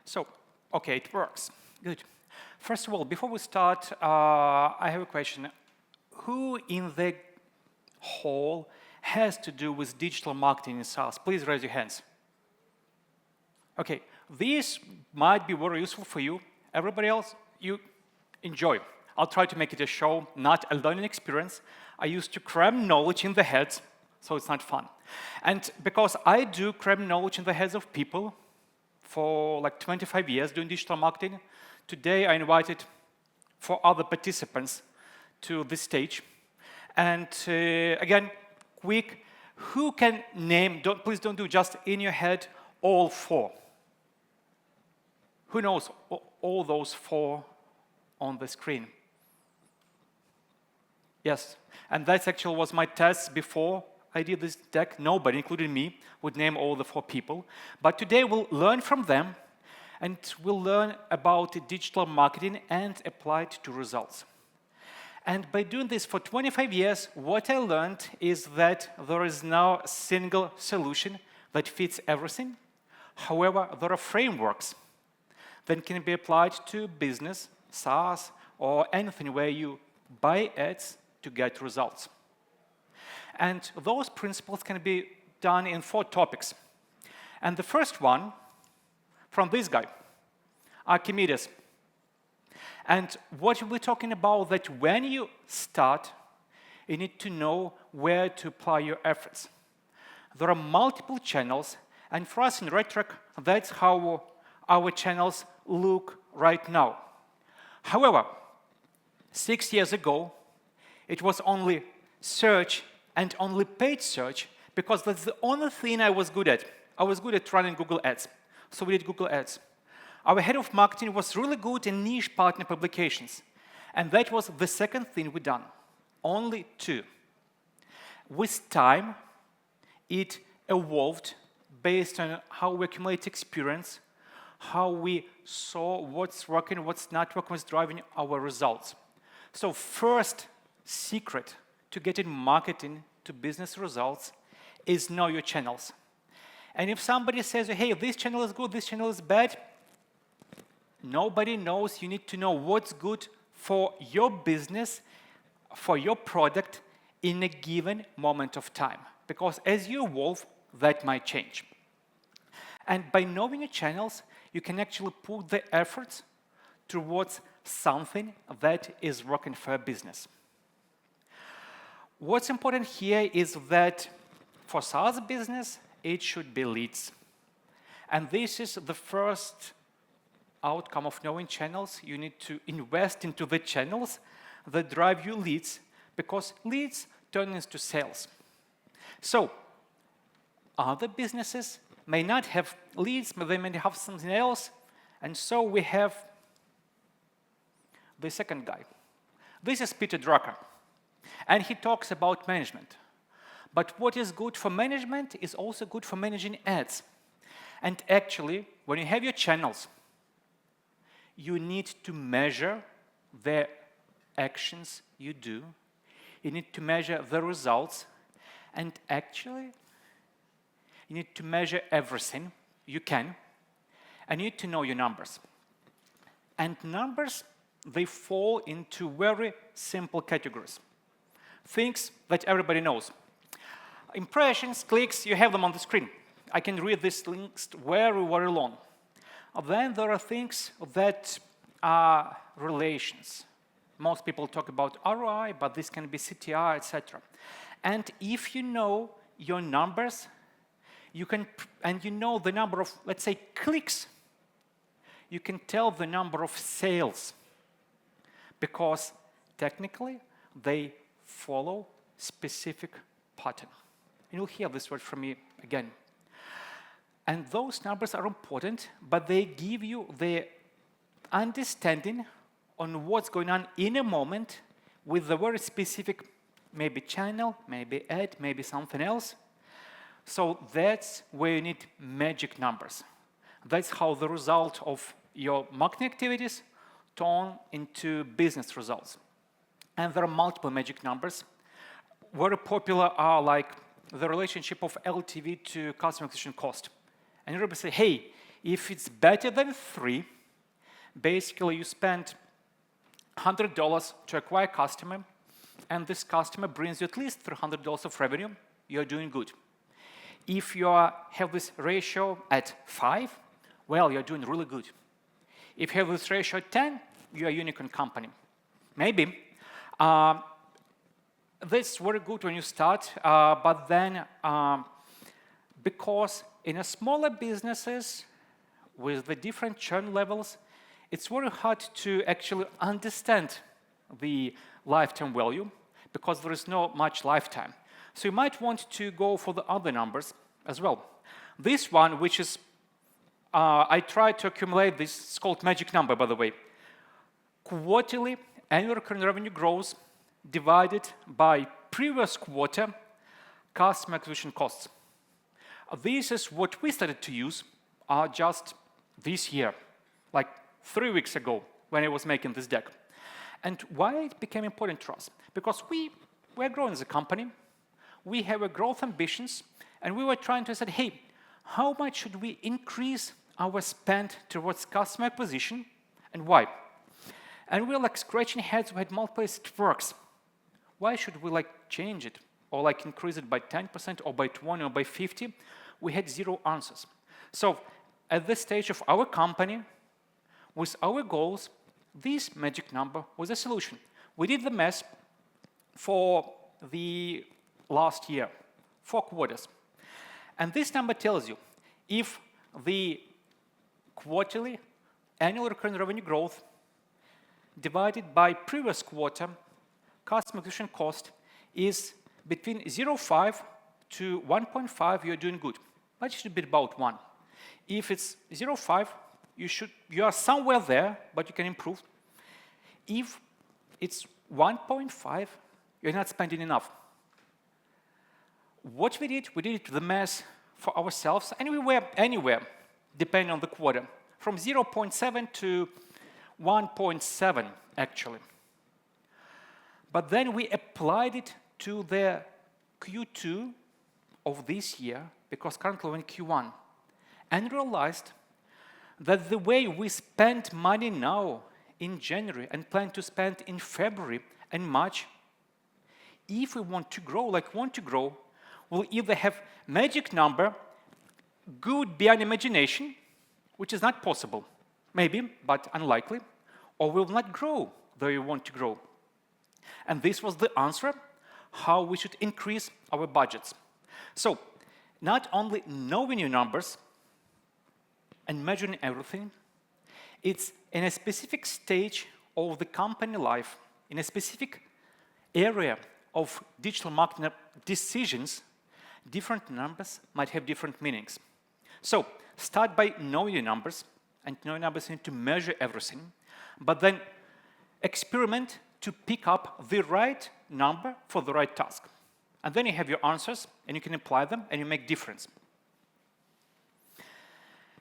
So, okay, it works. Good. First of all, before we start, I have a question. Who in the hall has to do with digital marketing in SaaS? Please raise your hands. Okay, this might be very useful for you. Everybody else, you enjoy. I'll try to make it a show, not a learning experience. I used to cram knowledge in the heads, so it's not fun. And because I do cram knowledge in the heads of people for like 25 years doing digital marketing, today I invited 4 other participants to this stage. And again, quick, who can name, please don't do just in your head, all 4. Who knows all those 4 on the screen? Yes, and that actually was my test before I did this deck. Nobody, including me, would name all the 4 people. But today we'll learn from them, and we'll learn about digital marketing and apply it to results. And by doing this for 25 years, what I learned is that there is no single solution that fits everything. However, there are frameworks that can be applied to business, SaaS, or anything where you buy ads to get results. And those principles can be done in 4 topics. And the first one, from this guy, Archimedes. And what we're talking about that when you start, you need to know where to apply your efforts. There are multiple channels, and for us in RedTrack, that's how our channels look right now. However, 6 years ago, it was only search and only paid search, because that's the only thing I was good at. I was good at running Google Ads, so we did Google Ads. Our head of marketing was really good in niche partner publications, and that was the second thing we done, only 2. With time, it evolved based on how we accumulate experience, how we saw what's working, what's not working, what's driving our results. So first secret to getting marketing to business results is know your channels. And if somebody says, hey, this channel is good, this channel is bad, nobody knows. You need to know what's good for your business, for your product in a given moment of time. Because as you evolve, that might change. And by knowing your channels, you can actually put the efforts towards something that is working for a business. What's important here is that for SaaS business, it should be leads. And this is the first outcome of knowing channels. You need to invest into the channels that drive you leads, because leads turn into sales. So other businesses may not have leads, but they may have something else. And so we have the second guy. This is Peter Drucker. And he talks about management. But what is good for management is also good for managing ads. And actually, when you have your channels, you need to measure the actions you do. You need to measure the results. And actually, you need to measure everything you can. And you need to know your numbers. And numbers, they fall into very simple categories. Things that everybody knows. Impressions, clicks, you have them on the screen. I can read this list very, very long. Then there are things that are relations. Most people talk about ROI, but this can be CTR, etc. And if you know your numbers, you can, and you know the number of, let's say, clicks, you can tell the number of sales, because technically they follow specific pattern. And you'll hear this word from me again. And those numbers are important, but they give you the understanding on what's going on in a moment with a very specific, maybe channel, maybe ad, maybe something else. So that's where you need magic numbers. That's how the result of your marketing activities turn into business results. And there are multiple magic numbers. Very popular are like the relationship of LTV to customer acquisition cost. And everybody say, hey, If it's better than 3, basically you spend $100 to acquire a customer, and this customer brings you at least $300 of revenue, you're doing good. If you have this ratio at 5, well, you're doing really good. If you have this ratio at 10, you're a unicorn company. Maybe. This is very good when you start, but then because in a smaller businesses with the different churn levels, it's very hard to actually understand the lifetime value because there is no much lifetime. So you might want to go for the other numbers as well. This one, which is, I tried to accumulate this, it's called magic number, by the way. Quarterly annual recurring revenue growth divided by previous quarter customer acquisition costs. This is what we started to use just this year, like 3 weeks ago when I was making this deck. And why it became important to us? Because we're growing as a company, we have a growth ambitions, and we were trying to say, hey, how much should we increase our spend towards customer acquisition, and why? And we were like scratching heads, we had multiple ways it works. Why should we like change it, or like increase it by 10%, or by 20, or by 50? We had 0 answers. So at this stage of our company, with our goals, this magic number was a solution. We did the math for the last year, 4 quarters. And this number tells you if the quarterly annual recurring revenue growth divided by previous quarter customer acquisition cost is between 0.5 to 1.5, you're doing good. But it should be about 1. If it's 0.5, you are somewhere there, but you can improve. If it's 1.5, you're not spending enough. What we did the math for ourselves, and we were anywhere, depending on the quarter, from 0.7 to 1.7, actually. But then we applied it to the Q2 of this year, because currently we're in Q1, and realized that the way we spend money now in January and plan to spend in February and March, if we want to grow, we'll either have magic number, good beyond imagination, which is not possible, maybe, but unlikely, or we will not grow the way we want to grow. And this was the answer, how we should increase our budgets. So, not only knowing your numbers and measuring everything, it's in a specific stage of the company life, in a specific area of digital marketing decisions, different numbers might have different meanings. So, start by knowing your numbers, and knowing numbers you need to measure everything, but then experiment to pick up the right number for the right task. And then you have your answers, and you can apply them, and you make difference.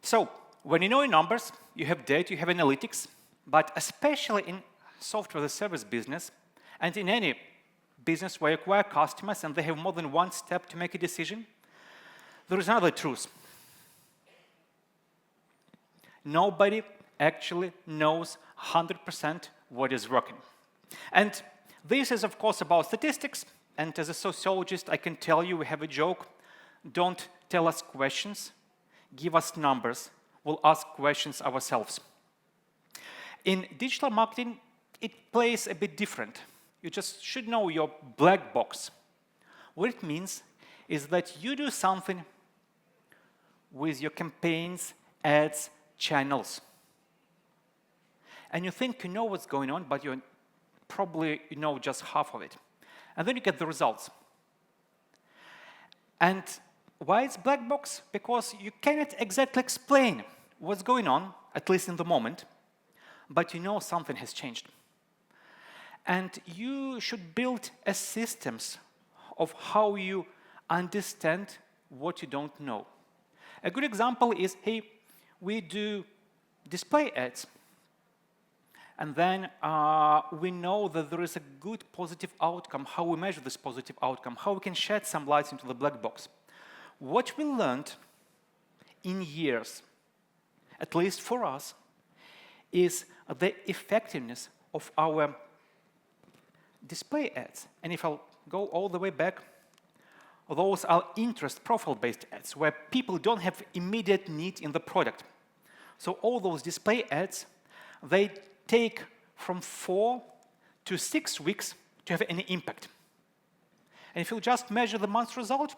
So, when you know your numbers, you have data, you have analytics, but especially in software as a service business, and in any business where you acquire customers and they have more than one step to make a decision, there is another truth. Nobody actually knows 100% what is working. And this is, of course, about statistics. And as a sociologist, I can tell you, we have a joke. Don't tell us questions. Give us numbers. We'll ask questions ourselves. In digital marketing, it plays a bit different. You just should know your black box. What it means is that you do something with your campaigns, ads, channels. And you think you know what's going on, but you probably know just half of it. And then you get the results. And why it's black box? Because you cannot exactly explain what's going on, at least in the moment, but you know something has changed. And you should build a systems of how you understand what you don't know. A good example is, hey, we do display ads. And then we know that there is a good positive outcome, how we measure this positive outcome, how we can shed some light into the black box. What we learned in years at least for us, is the effectiveness of our display ads. And if I'll go all the way back, those are interest profile-based ads where people don't have immediate need in the product. So all those display ads, they take from 4 to 6 weeks to have any impact. And if you just measure the month's result,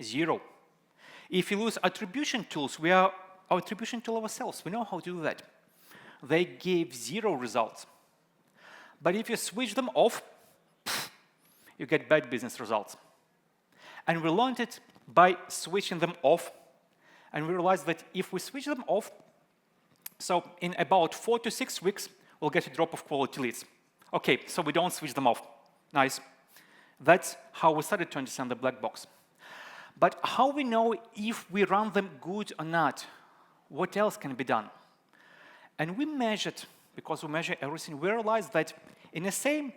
0. If you use attribution tools, we are our attribution tool ourselves. We know how to do that. They gave 0 results. But if you switch them off, you get bad business results. And we learned it by switching them off. And we realized that if we switch them off, so in about 4 to 6 weeks, we'll get a drop of quality leads. Okay, so we don't switch them off. Nice. That's how we started to understand the black box. But how we know if we run them good or not? What else can be done? And we measured, because we measure everything, we realized that in the same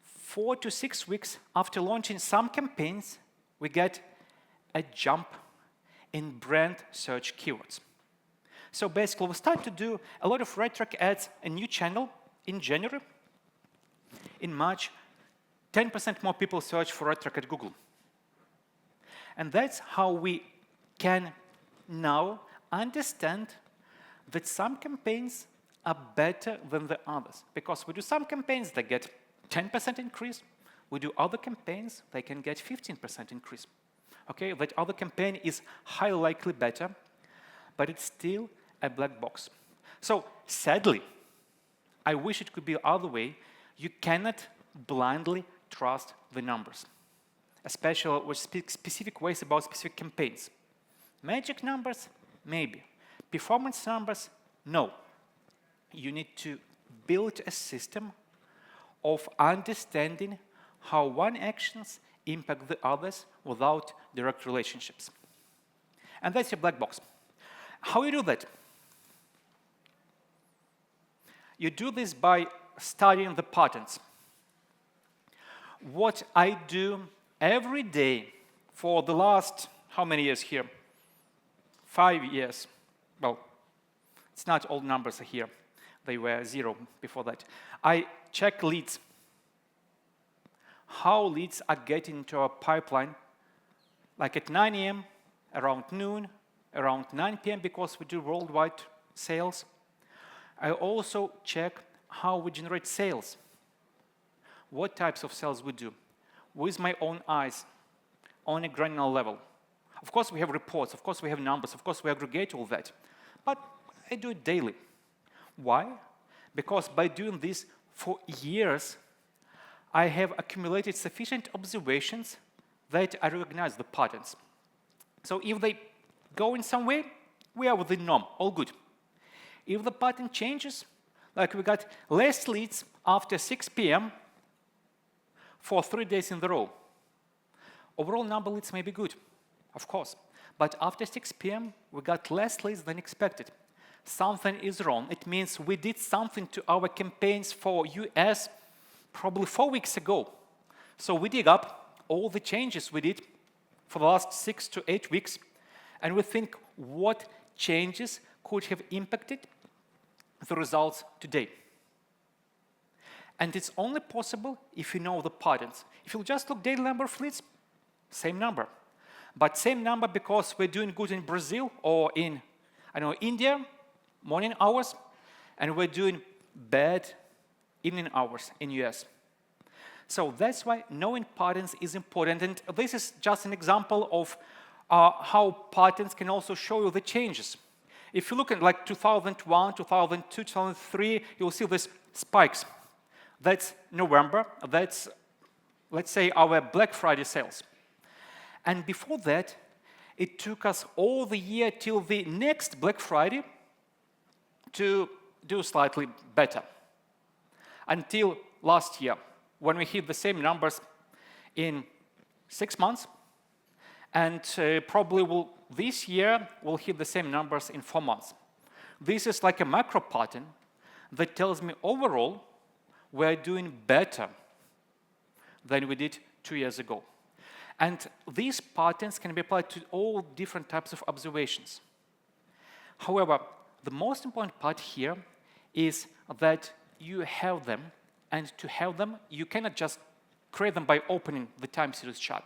4 to 6 weeks after launching some campaigns, we get a jump in brand search keywords. So basically, we start to do a lot of RedTrack ads, a new channel in January. In March, 10% more people search for RedTrack at Google. And that's how we can now understand that some campaigns are better than the others. Because we do some campaigns that get 10% increase. We do other campaigns, they can get 15% increase. Okay, that other campaign is highly likely better, but it's still a black box. So sadly, I wish it could be the other way. You cannot blindly trust the numbers, especially with specific ways about specific campaigns. Magic numbers, maybe. Performance numbers, no. You need to build a system of understanding how one actions impact the others without direct relationships. And that's your black box. How you do that? You do this by studying the patterns. What I do every day for the last, how many years here? 5 years. Well, it's not all numbers are here. They were 0 before that. I check leads. How leads are getting into our pipeline, like at 9 a.m., around noon, around 9 p.m., because we do worldwide sales. I also check how we generate sales, what types of sales we do, with my own eyes, on a granular level. Of course, we have reports. Of course, we have numbers. Of course, we aggregate all that. But I do it daily. Why? Because by doing this for years, I have accumulated sufficient observations that I recognize the patterns. So if they go in some way, we are within norm, all good. If the pattern changes, like we got less leads after 6 p.m. for 3 days in a row, overall number of leads may be good, of course. But after 6 p.m., we got less leads than expected. Something is wrong. It means we did something to our campaigns for US probably 4 weeks ago. So we dig up all the changes we did for the last 6 to 8 weeks, and we think what changes could have impacted the results today. And it's only possible if you know the patterns. If you just look daily number of leads, same number. But same number because we're doing good in Brazil or in, India, morning hours, and we're doing bad evening hours in US. So that's why knowing patterns is important. And this is just an example of how patterns can also show you the changes. If you look at like 2001, 2002, 2003, you'll see these spikes. That's November. That's, let's say, our Black Friday sales. And before that, it took us all the year till the next Black Friday to do slightly better. Until last year, when we hit the same numbers in 6 months, and probably this year we'll hit the same numbers in 4 months. This is like a macro pattern that tells me overall we're doing better than we did 2 years ago. And these patterns can be applied to all different types of observations. However, the most important part here is that you have them, and to have them, you cannot just create them by opening the time series chart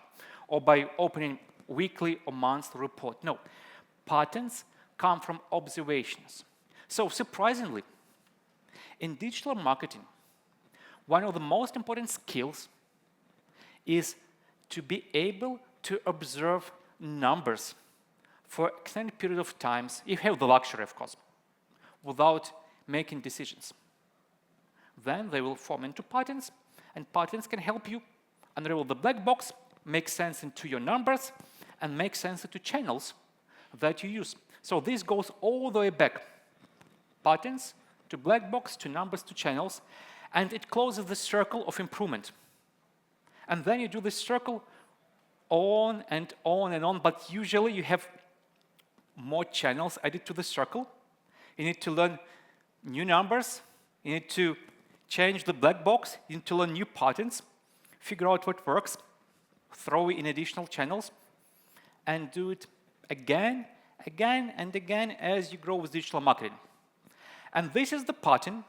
or by opening weekly or monthly report. No, patterns come from observations. So surprisingly, in digital marketing, one of the most important skills is to be able to observe numbers for an extended period of time, if you have the luxury, of course, without making decisions. Then they will form into patterns, and patterns can help you unravel the black box, make sense into your numbers, and make sense into channels that you use. So this goes all the way back. Patterns to black box, to numbers, to channels, and it closes the circle of improvement. And then you do this circle on and on and on, but usually you have more channels added to the circle. You need to learn new numbers, you need to change the black box, you need to learn new patterns, figure out what works, throw in additional channels, and do it again, again, and again as you grow with digital marketing. And this is the pattern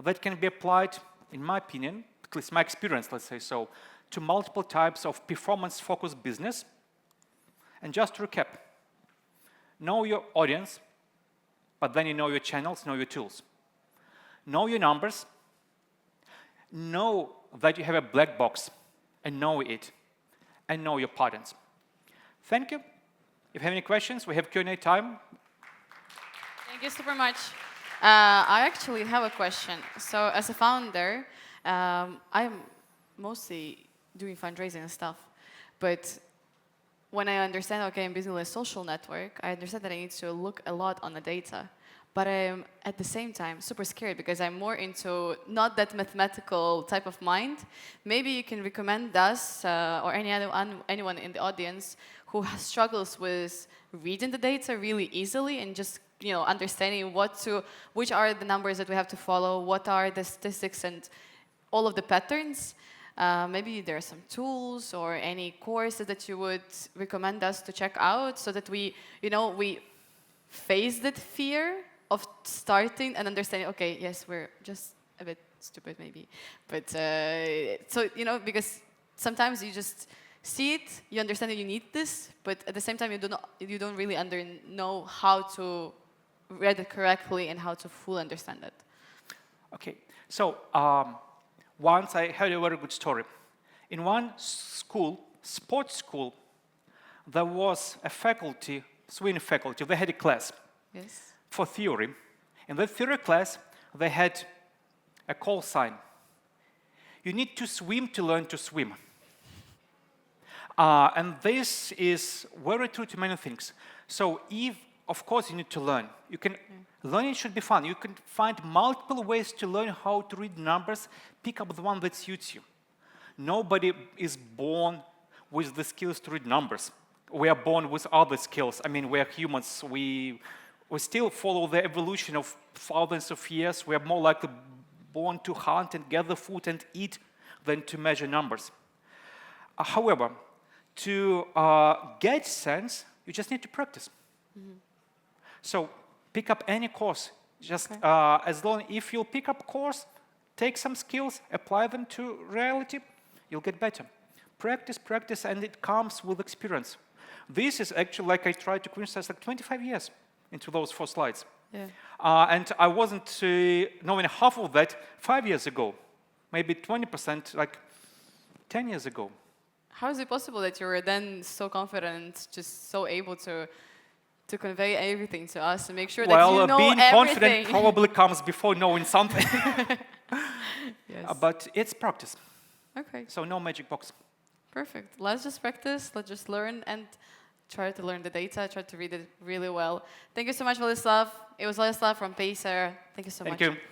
that can be applied, in my opinion, at least my experience, let's say so, to multiple types of performance-focused business. And just to recap, know your audience, but then you know your channels, know your tools. Know your numbers, know that you have a black box, and know it, and know your patterns. Thank you. If you have any questions, we have Q&A time. Thank you super much. I actually have a question. So as a founder, I'm mostly doing fundraising and stuff. But when I understand, okay, I'm building a social network, I understand that I need to look a lot on the data. But I'm, at the same time, super scared because I'm more into not that mathematical type of mind. Maybe you can recommend us or anyone in the audience who struggles with reading the data really easily and just understanding which are the numbers that we have to follow, what are the statistics and all of the patterns. Maybe there are some tools or any courses that you would recommend us to check out so that we face that fear of starting and understanding, okay, yes, we're just a bit stupid maybe. But so, because sometimes you just see it, you understand that you need this, but at the same time you don't really know how to read it correctly and how to fully understand it. Okay, so once I heard a very good story. In one school, sports school, there was a faculty, swimming faculty, they had a class. Yes. For theory. In that theory class, they had a call sign. You need to swim to learn to swim. And this is very true to many things. So of course, you need to learn. Learning should be fun. You can find multiple ways to learn how to read numbers, pick up the one that suits you. Nobody is born with the skills to read numbers. We are born with other skills. I mean, we are humans. We still follow the evolution of thousands of years. We are more likely born to hunt and gather food and eat than to measure numbers. However, to get sense, you just need to practice. Mm-hmm. So pick up any course. Just as long if you'll pick up course, take some skills, apply them to reality, you'll get better. Practice, practice, and it comes with experience. This is actually, like I tried to criticize, like 25 years into those 4 slides. Yeah. And I wasn't knowing half of that 5 years ago, maybe 20%, like 10 years ago. How is it possible that you were then so confident, just so able to convey everything to us and make sure that you know being everything? confident probably comes before knowing something. Yes. But it's practice. Okay. So no magic box. Perfect. Let's just practice. Let's just learn and try to learn the data, try to read it really well. Thank you so much, Vladyslav. It was Vladyslav from Pacer. Thank you so much. Thank you.